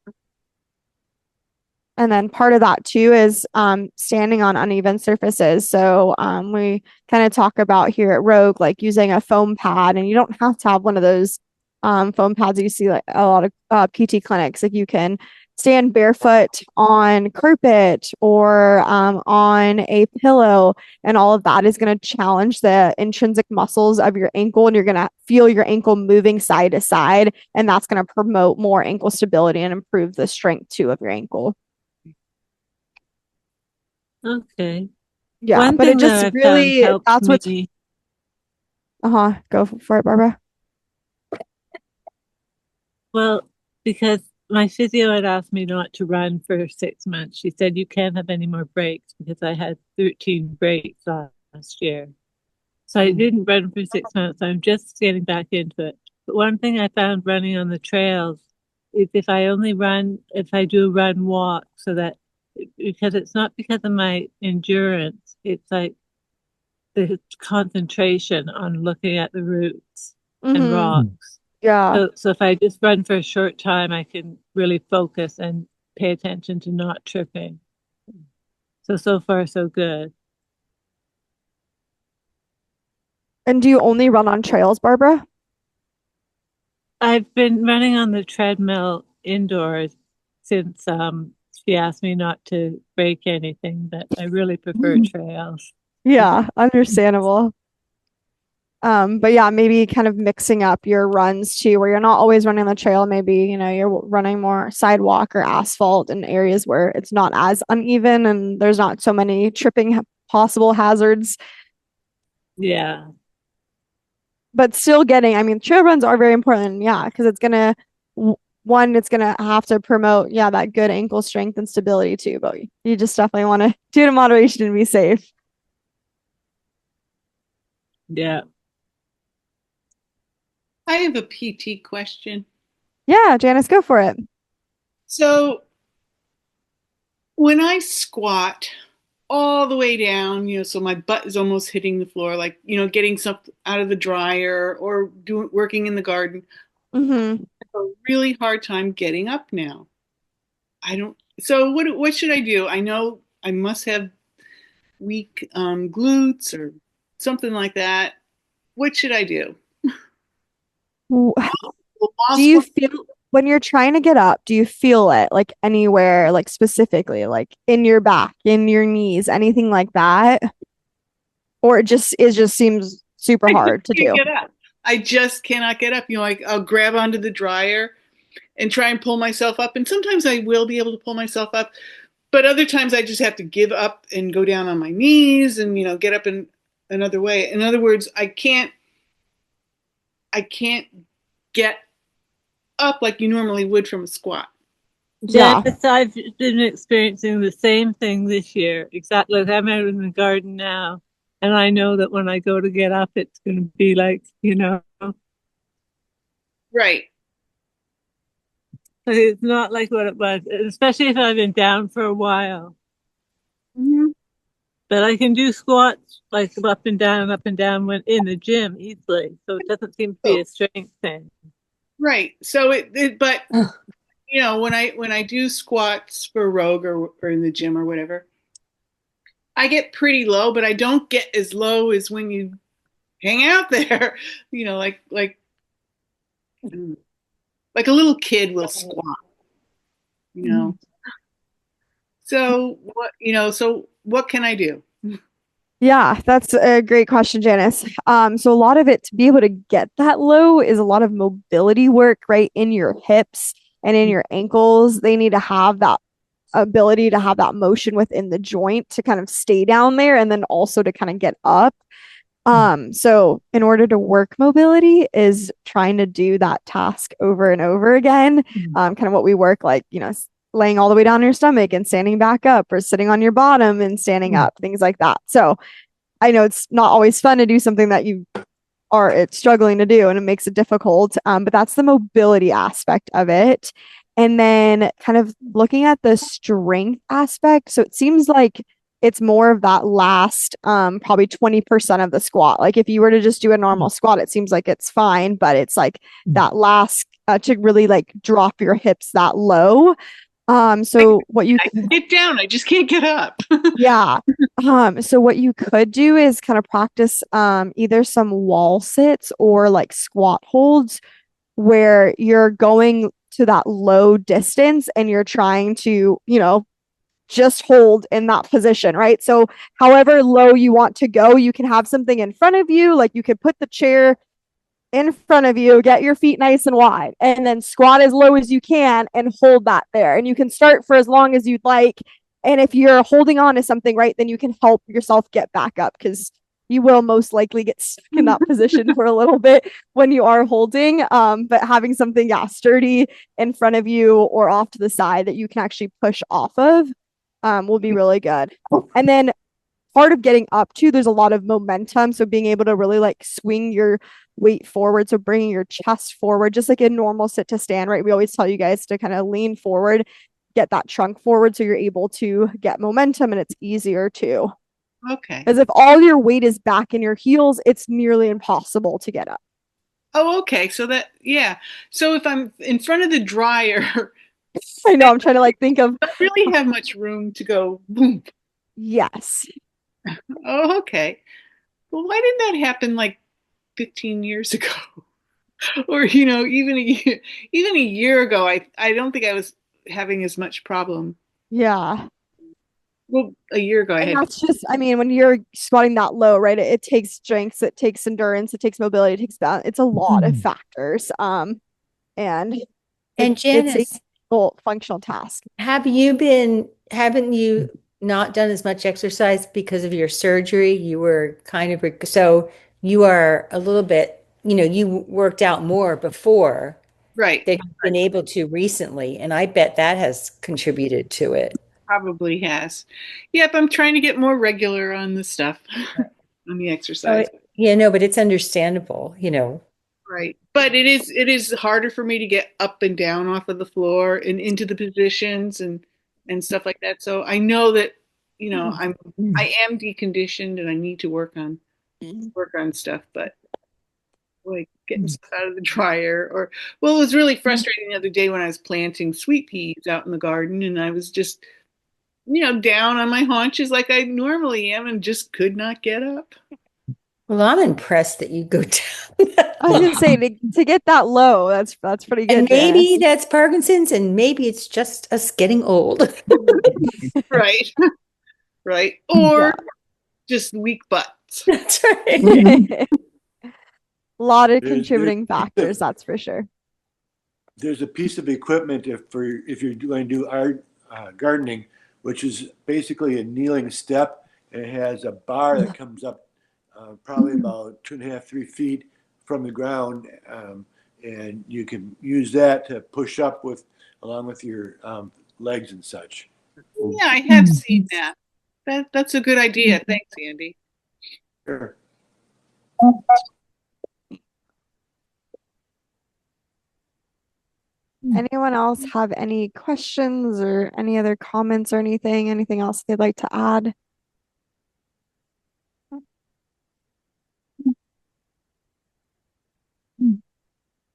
S1: And then part of that too is standing on uneven surfaces. So we kind of talk about here at Rogue, like using a foam pad, and you don't have to have one of those foam pads you see like a lot of PT clinics. Like you can stand barefoot on carpet or on a pillow, and all of that is going to challenge the intrinsic muscles of your ankle, and you're going to feel your ankle moving side to side, and that's going to promote more ankle stability and improve the strength too of your ankle.
S8: Okay.
S1: Yeah,
S8: One
S1: but
S8: thing
S1: it
S8: that
S1: just
S8: I've
S1: really,
S8: found helps
S1: that's what's,
S8: me.
S1: go for it, Barbara.
S8: Well, because my physio had asked me not to run for 6 months. She said, you can't have any more breaks because I had 13 breaks last year. So I didn't run for 6 months. I'm just getting back into it. But one thing I found running on the trails is if I do run walk, so that because it's not because of my endurance, it's like the concentration on looking at the roots and rocks.
S1: Yeah.
S8: So if I just run for a short time, I can really focus and pay attention to not tripping. So far, so good.
S1: And do you only run on trails, Barbara?
S8: I've been running on the treadmill indoors since she asked me not to break anything, but I really prefer trails.
S1: Yeah, understandable. But yeah, maybe kind of mixing up your runs too, where you're not always running the trail. Maybe, you're running more sidewalk or asphalt in areas where it's not as uneven and there's not so many tripping possible hazards.
S8: Yeah.
S1: But still getting, I mean, trail runs are very important. Yeah, because it's gonna it's gonna have to promote, that good ankle strength and stability too. But you just definitely want to do it in moderation and be safe.
S8: Yeah.
S3: I have a PT question.
S1: Yeah, Janice, go for it.
S3: So when I squat all the way down, so my butt is almost hitting the floor, like, getting something out of the dryer or working in the garden,
S1: Mm-hmm.
S3: I have a really hard time getting up now. So what should I do? I know I must have weak glutes or something like that. What should I do?
S1: Do
S3: While
S1: you
S3: squat-
S1: feel when you're trying to get up, do you feel it like anywhere, like specifically, like in your back, in your knees, anything like that? Or it just seems super
S3: I just
S1: hard to
S3: can't
S1: do?
S3: get up. I just cannot get up. Like I'll grab onto the dryer and try and pull myself up. And sometimes I will be able to pull myself up, but other times I just have to give up and go down on my knees and, get up in another way. In other words, I can't get up like you normally would from a squat.
S1: Yeah.
S8: Janice, I've been experiencing the same thing this year. Exactly. Like I'm out in the garden now, and I know that when I go to get up, it's going to be like,
S3: Right.
S8: it's not like what it was, especially if I've been down for a while.
S3: Mm-hmm.
S8: But I can do squats like up and down when in the gym easily. So it doesn't seem to be a strength thing.
S3: Right. So but when I do squats for Rogue or in the gym or whatever, I get pretty low, but I don't get as low as when you hang out there. Like a little kid will squat. So what can I do?
S1: Yeah, that's a great question, Janice. So a lot of it to be able to get that low is a lot of mobility work, right, in your hips and in your ankles. They need to have that ability to have that motion within the joint to kind of stay down there and then also to kind of get up. So in order to work mobility is trying to do that task over and over again. Kind of what we work like, laying all the way down on your stomach and standing back up or sitting on your bottom and standing up, things like that. So I know it's not always fun to do something that you are struggling to do and it makes it difficult. But that's the mobility aspect of it. And then kind of looking at the strength aspect. So it seems like it's more of that last probably 20% of the squat. Like if you were to just do a normal squat, it seems like it's fine, but it's like that last to really like drop your hips that low. So what you
S3: I can get down, I just can't get up.
S1: yeah. So what you could do is kind of practice either some wall sits or like squat holds where you're going to that low distance and you're trying to, just hold in that position, right? So however low you want to go, you can have something in front of you, like you could put the chair in front of you, get your feet nice and wide, and then squat as low as you can and hold that there. And you can start for as long as you'd like. And if you're holding on to something, right, then you can help yourself get back up because you will most likely get stuck in that position for a little bit when you are holding. But having something, sturdy in front of you or off to the side that you can actually push off of will be really good. And then part of getting up to, there's a lot of momentum. So being able to really like swing your weight forward. So bringing your chest forward, just like a normal sit to stand, right? We always tell you guys to kind of lean forward, get that trunk forward so you're able to get momentum and it's easier too.
S3: Okay.
S1: As if all your weight is back in your heels, it's nearly impossible to get up.
S3: Oh, okay. So So if I'm in front of the dryer,
S1: I know, I'm trying to like think of.
S3: I don't really have much room to go boom.
S1: Yes.
S3: Oh, okay. Well, why didn't that happen like 15 years ago? Or, even a year ago, I don't think I was having as much problem.
S1: Yeah.
S3: Well, a year ago I
S1: And
S3: had.
S1: that's just, I mean, when you're squatting that low, right? It takes strength, it takes endurance, it takes mobility, it takes balance. It's a lot of factors. And
S2: And
S1: it's a
S2: Janice,
S1: functional task.
S2: haven't you not done as much exercise because of your surgery? You were kind of, so you are a little bit, you worked out more before
S3: Right.
S2: that you've been able to recently, and I bet that has contributed to it.
S3: Probably has. Yep, I'm trying to get more regular on the stuff, on the exercise.
S2: Yeah, no, but it's understandable,
S3: Right. But it is harder for me to get up and down off of the floor and into the positions and stuff like that. So I know that, I am deconditioned and I need to work on stuff, but like getting stuff out of the dryer well, it was really frustrating the other day when I was planting sweet peas out in the garden and I was just, down on my haunches like I normally am and just could not get up.
S2: Well, I'm impressed that you go down that
S1: I was gonna say to get that low, that's pretty good.
S2: And maybe
S1: Janice.
S2: that's Parkinson's, and maybe it's just us getting old.
S3: Right. Right. Or
S1: Yeah.
S3: just weak butts.
S2: That's right.
S1: A lot of
S6: There's-
S1: contributing factors, that's for sure.
S6: There's a piece of equipment if you're going to do art gardening, which is basically a kneeling step, and it has a bar that comes up probably about 2.5, 3 feet from the ground, and you can use that to push up along with your legs and such.
S3: Yeah, I have seen that. That's a good idea. Thanks, Andy.
S6: Sure.
S1: Anyone else have any questions or any other comments or anything else they'd like to add?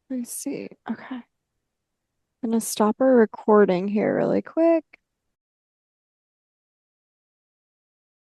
S1: Let's see. Okay. I'm gonna stop our recording here really quick.